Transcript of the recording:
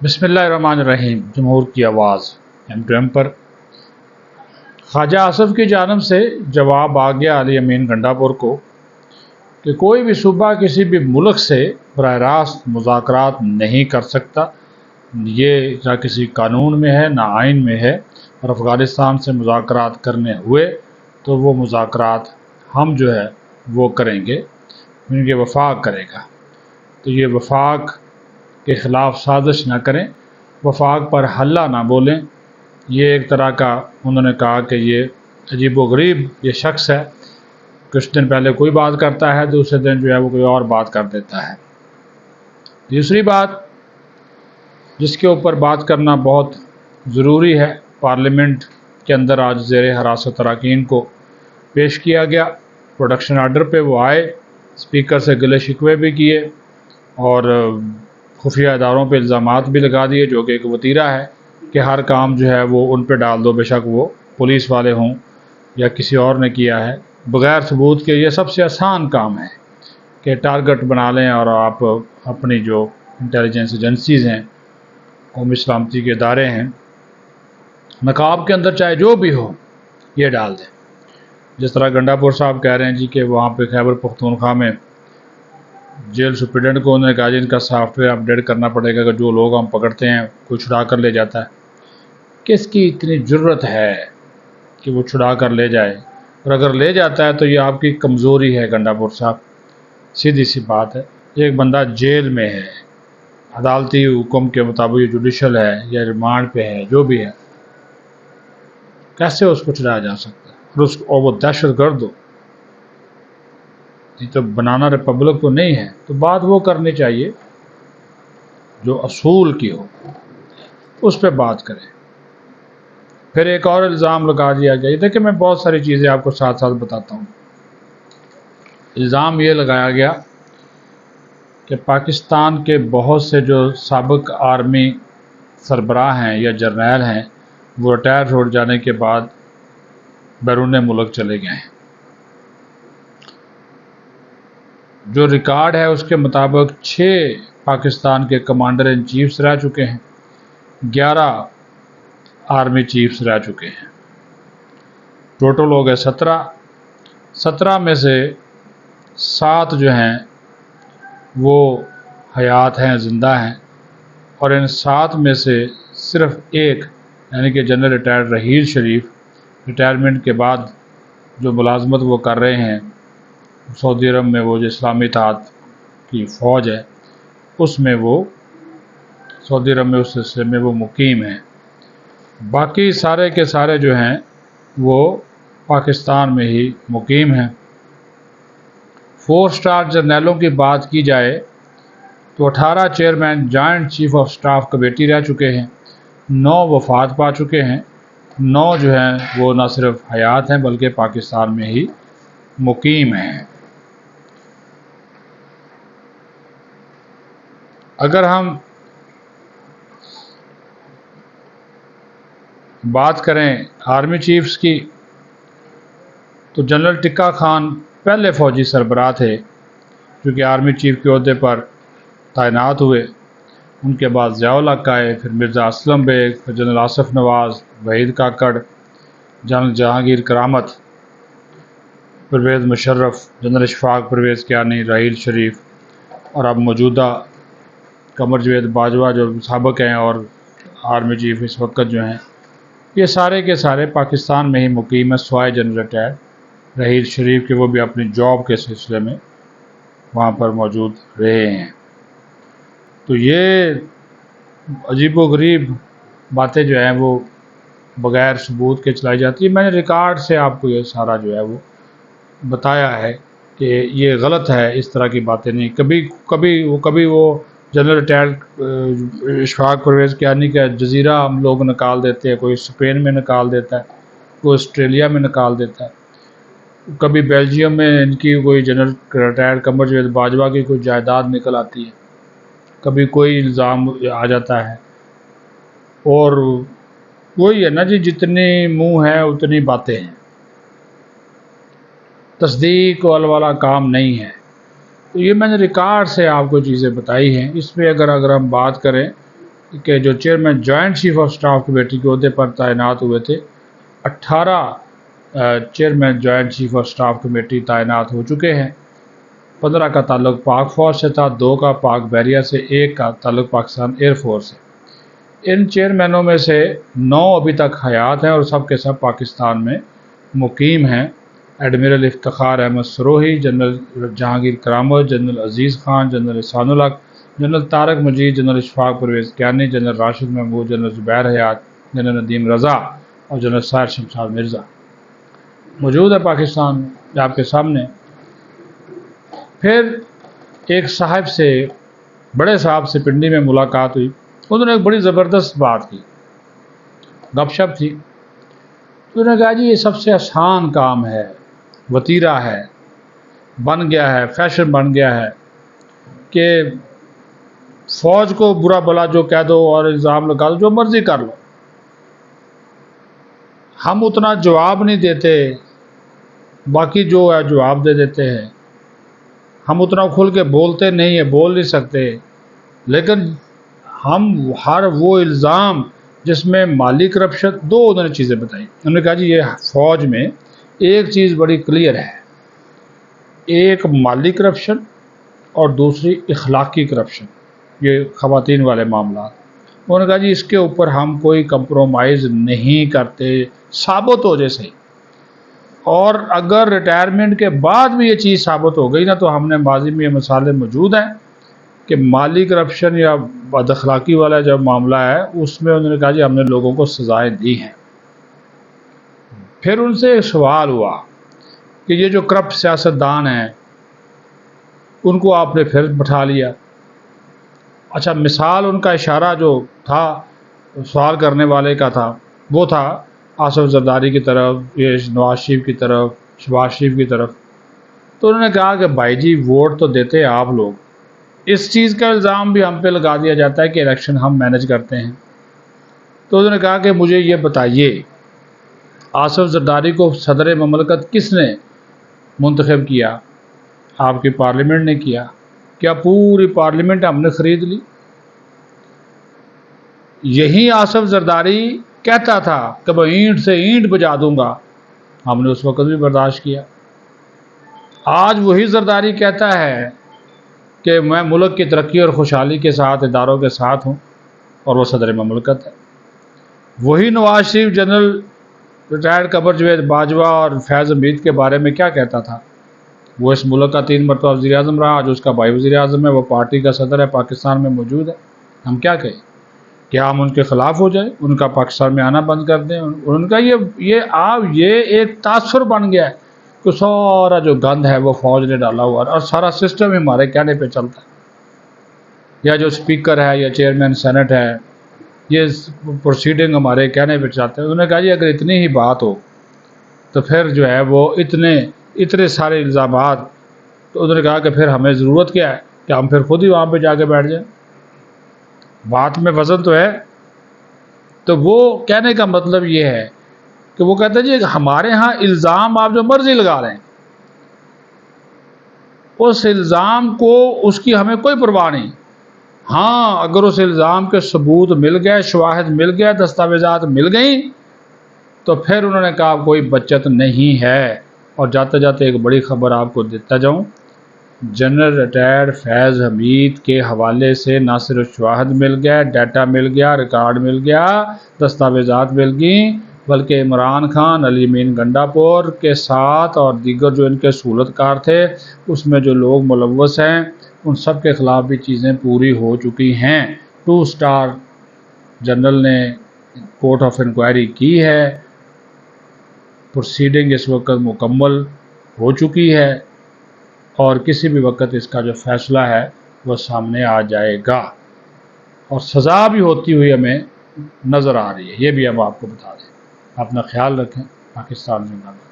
بسم اللہ الرحمن الرحیم۔ جمہور کی آواز M2M پر خواجہ آصف کی جانب سے جواب آ گیا علی امین گنڈا پور کو کہ کوئی بھی صوبہ کسی بھی ملک سے براہ راست مذاکرات نہیں کر سکتا، یہ نہ کسی قانون میں ہے نہ آئین میں ہے، اور افغانستان سے مذاکرات کرنے ہوئے تو وہ مذاکرات ہم جو ہے وہ کریں گے، ان کے وفاق کرے گا۔ تو یہ وفاق کے خلاف سازش نہ کریں، وفاق پر حلہ نہ بولیں۔ یہ ایک طرح کا انہوں نے کہا کہ یہ عجیب و غریب یہ شخص ہے، کچھ دن پہلے کوئی بات کرتا ہے، دوسرے دن جو ہے وہ کوئی اور بات کر دیتا ہے۔ دوسری بات جس کے اوپر بات کرنا بہت ضروری ہے، پارلیمنٹ کے اندر آج زیر حراست اراکین کو پیش کیا گیا، پروڈکشن آرڈر پہ وہ آئے، اسپیکر سے گلے شکوے بھی کیے اور خفیہ اداروں پہ الزامات بھی لگا دیے، جو کہ ایک وتیرہ ہے کہ ہر کام جو ہے وہ ان پہ ڈال دو، بے شک وہ پولیس والے ہوں یا کسی اور نے کیا ہے، بغیر ثبوت کے۔ یہ سب سے آسان کام ہے کہ ٹارگٹ بنا لیں اور آپ اپنی جو انٹیلیجنس ایجنسیز ہیں، قومی سلامتی کے ادارے ہیں، نقاب کے اندر چاہے جو بھی ہو، یہ ڈال دیں۔ جس طرح گنڈا پور صاحب کہہ رہے ہیں جی کہ وہاں پہ خیبر پختونخوا میں جیل سپرڈنٹ کو انہوں نے کہا جی ان کا سافٹ ویئر اپڈیٹ کرنا پڑے گا کہ جو لوگ ہم پکڑتے ہیں کوئی چھڑا کر لے جاتا ہے۔ کس کی اتنی جرت ہے کہ وہ چھڑا کر لے جائے؟ اور اگر لے جاتا ہے تو یہ آپ کی کمزوری ہے گنڈا پور صاحب، سیدھی سی بات ہے۔ ایک بندہ جیل میں ہے، عدالتی حکم کے مطابق یہ جوڈیشل ہے یا ریمانڈ پہ ہے، جو بھی ہے، کیسے اس کو چھڑایا جا سکتا ہے؟ اور وہ دہشت گرد ہو، یہ تو بنانا ریپبلک تو نہیں ہے۔ تو بات وہ کرنی چاہیے جو اصول کی ہو، اس پہ بات کریں۔ پھر ایک اور الزام لگا دیا گیا، یہ دیکھیں میں بہت ساری چیزیں آپ کو ساتھ ساتھ بتاتا ہوں۔ الزام یہ لگایا گیا کہ پاکستان کے بہت سے جو سابق آرمی سربراہ ہیں یا جرنیل ہیں، وہ ریٹائر ہو جانے کے بعد بیرون ملک چلے گئے ہیں۔ جو ریکارڈ ہے اس کے مطابق 6 پاکستان کے کمانڈر ان چیفز رہ چکے ہیں، 11 آرمی چیفز رہ چکے ہیں، ٹوٹل ہو گئے 17 میں سے 7 جو ہیں وہ حیات ہیں، زندہ ہیں، اور ان 7 میں سے صرف ایک یعنی کہ جنرل ریٹائرڈ رحیل شریف ریٹائرمنٹ کے بعد جو ملازمت وہ کر رہے ہیں سعودی عرب میں، وہ جو اسلامی اتحاد کی فوج ہے اس میں، وہ سعودی عرب میں اس سلسلے میں وہ مقیم ہیں۔ باقی سارے کے سارے جو ہیں وہ پاکستان میں ہی مقیم ہیں۔ 4 اسٹار جرنیلوں کی بات کی جائے تو 18 chairman joint chief of staff committee رہ چکے ہیں، 9 وفات پا چکے ہیں، 9 جو ہیں وہ نہ صرف حیات ہیں بلکہ پاکستان میں ہی مقیم ہیں۔ اگر ہم بات کریں آرمی چیفز کی تو جنرل ٹکا خان پہلے فوجی سربراہ تھے جو کہ آرمی چیف کے عہدے پر تعینات ہوئے۔ ان کے بعد ضیاء الحق آئے، پھر مرزا اسلم بیگ، پھر جنرل آصف نواز، وحید کاکڑ، جنرل جہانگیر کرامت، پرویز مشرف، جنرل اشفاق پرویز کیانی، رحیل شریف، اور اب موجودہ قمر جاوید باجوہ جو سابق ہیں اور آرمی چیف اس وقت جو ہیں، یہ سارے کے سارے پاکستان میں ہی مقیم ہیں سوائے جنرل ریٹائرڈ رحیل شریف کے، وہ بھی اپنی جاب کے سلسلے میں وہاں پر موجود رہے ہیں۔ تو یہ عجیب و غریب باتیں جو ہیں وہ بغیر ثبوت کے چلائی جاتی ہیں۔ میں نے ریکارڈ سے آپ کو یہ سارا جو ہے وہ بتایا ہے کہ یہ غلط ہے، اس طرح کی باتیں نہیں۔ کبھی وہ جنرل ریٹائرڈ اشفاق پرویز کیانی کا جزیرہ ہم لوگ نکال دیتے ہیں، کوئی اسپین میں نکال دیتا ہے، کوئی آسٹریلیا میں نکال دیتا ہے، کبھی بیلجیم میں ان کی کوئی جنرل ریٹائرڈ قمر جاوید باجوہ کی کوئی جائیداد نکل آتی ہے، کبھی کوئی الزام آ جاتا ہے۔ اور وہی ہے نا جی، جتنی منہ ہے اتنی باتیں ہیں، تصدیق والا کام نہیں ہے۔ تو یہ میں نے ریکارڈ سے آپ کو چیزیں بتائی ہیں، اس پہ اگر ہم بات کریں کہ جو chairman joint chief of staff committee کے عہدے پر تعینات ہوئے تھے، 18 chairman joint chief of staff committee تعینات ہو چکے ہیں۔ 15 کا تعلق پاک فوج سے تھا، 2 کا پاک بحریہ سے، 1 کا تعلق پاکستان ایئر فورس سے۔ ان چیئرمینوں میں سے 9 ابھی تک حیات ہیں اور سب کے سب پاکستان میں مقیم ہیں۔ Admiral Iftikhar Ahmed Sirohi, general Jehangir Karamat, general Aziz Khan, general Ehsan ul Haq, general Tariq Majid, general Ashfaq Parvez Kayani, general Rashid Mahmood, general Zubair Hayat, general Nadeem رضا اور جنرل سائر شمشاد مرزا موجود ہے پاکستان میں آپ کے سامنے۔ پھر ایک صاحب سے، بڑے صاحب سے پنڈی میں ملاقات ہوئی، انہوں نے ایک بڑی زبردست بات کی، گپ شپ تھی۔ تو انہوں نے کہا جی یہ سب سے آسان کام ہے، وتیرہ ہے، بن گیا ہے، فیشن بن گیا ہے کہ فوج کو برا بلا جو کہہ دو اور الزام لگا دو، جو مرضی کر لو، ہم اتنا جواب نہیں دیتے، باقی جو ہے جواب دے دیتے ہیں، ہم اتنا کھل کے بولتے نہیں ہیں، بول نہیں سکتے، لیکن ہم ہر وہ الزام جس میں مالی کرپشن، 2 انہوں نے چیزیں بتائی۔ انہوں نے کہا جی یہ فوج میں ایک چیز بڑی کلیئر ہے، ایک مالی کرپشن اور دوسری اخلاقی کرپشن، یہ خواتین والے معاملات۔ انہوں نے کہا جی اس کے اوپر ہم کوئی کمپرومائز نہیں کرتے، ثابت ہو جائے صحیح، اور اگر ریٹائرمنٹ کے بعد بھی یہ چیز ثابت ہو گئی نا تو ہم نے ماضی میں یہ مثالیں موجود ہیں کہ مالی کرپشن یا بد اخلاقی والا جب معاملہ ہے اس میں انہوں نے کہا جی ہم نے لوگوں کو سزائیں دی ہیں۔ پھر ان سے ایک سوال ہوا کہ یہ جو کرپٹ سیاستدان ہیں ان کو آپ نے پھر بٹھا لیا، اچھا مثال ان کا اشارہ جو تھا سوال کرنے والے کا تھا وہ تھا آصف زرداری کی طرف، یہ نواز شریف کی طرف، شہباز شریف کی طرف۔ تو انہوں نے کہا کہ بھائی جی ووٹ تو دیتے آپ لوگ، اس چیز کا الزام بھی ہم پہ لگا دیا جاتا ہے کہ الیکشن ہم مینج کرتے ہیں۔ تو انہوں نے کہا کہ مجھے یہ بتائیے آصف زرداری کو صدر مملکت کس نے منتخب کیا؟ آپ کی پارلیمنٹ نے کیا؟ کیا پوری پارلیمنٹ ہم نے خرید لی؟ یہی آصف زرداری کہتا تھا کہ میں اینٹ سے اینٹ بجا دوں گا، ہم نے اس وقت بھی برداشت کیا۔ آج وہی زرداری کہتا ہے کہ میں ملک کی ترقی اور خوشحالی کے ساتھ اداروں کے ساتھ ہوں اور وہ صدر مملکت ہے۔ وہی نواز شریف جنرل ریٹائرڈ قمر جاوید باجوہ اور فیض حمید کے بارے میں کیا کہتا تھا؟ وہ اس ملک کا 3 مرتبہ وزیر اعظم رہا، آج اس کا بھائی وزیر اعظم ہے، وہ پارٹی کا صدر ہے، پاکستان میں موجود ہے۔ ہم کیا کہیں؟ کیا ہم ان کے خلاف ہو جائیں، ان کا پاکستان میں آنا بند کر دیں؟ ان کا یہ ایک تاثر بن گیا ہے کہ سارا جو گند ہے وہ فوج نے ڈالا ہوا ہے اور سارا سسٹم ہمارے کہنے پہ چلتا ہے، یا جو اسپیکر ہے یا چیئرمین سینٹ ہے یہ پروسیڈنگ ہمارے کہنے پہ چلتے ہیں۔ انہوں نے کہا جی اگر اتنی ہی بات ہو تو پھر جو ہے وہ اتنے سارے الزامات، تو انہوں نے کہا کہ پھر ہمیں ضرورت کیا ہے کہ ہم پھر خود ہی وہاں پہ جا کے بیٹھ جائیں، بات میں وزن تو ہے۔ تو وہ کہنے کا مطلب یہ ہے کہ وہ کہتے ہیں جی ہمارے ہاں الزام آپ جو مرضی لگا رہے ہیں، اس الزام کو اس کی ہمیں کوئی پرواہ نہیں، ہاں اگر اس الزام کے ثبوت مل گئے، شواہد مل گئے، دستاویزات مل گئیں تو پھر انہوں نے کہا کوئی بچت نہیں ہے۔ اور جاتے جاتے ایک بڑی خبر آپ کو دیتا جاؤں، جنرل ریٹائرڈ فیض حمید کے حوالے سے نہ صرف شواہد مل گیا، ڈیٹا مل گیا، ریکارڈ مل گیا، دستاویزات مل گئیں، بلکہ عمران خان، علی امین گنڈا پور کے ساتھ اور دیگر جو ان کے سہولت کار تھے اس میں جو لوگ ملوث ہیں ان سب کے خلاف بھی چیزیں پوری ہو چکی ہیں۔ 2 اسٹار جنرل نے کورٹ آف انکوائری کی ہے، پروسیڈنگ اس وقت مکمل ہو چکی ہے اور کسی بھی وقت اس کا جو فیصلہ ہے وہ سامنے آ جائے گا اور سزا بھی ہوتی ہوئی ہمیں نظر آ رہی ہے۔ یہ بھی ہم آپ کو بتا دیں۔ اپنا خیال رکھیں۔ پاکستان زندہ باد۔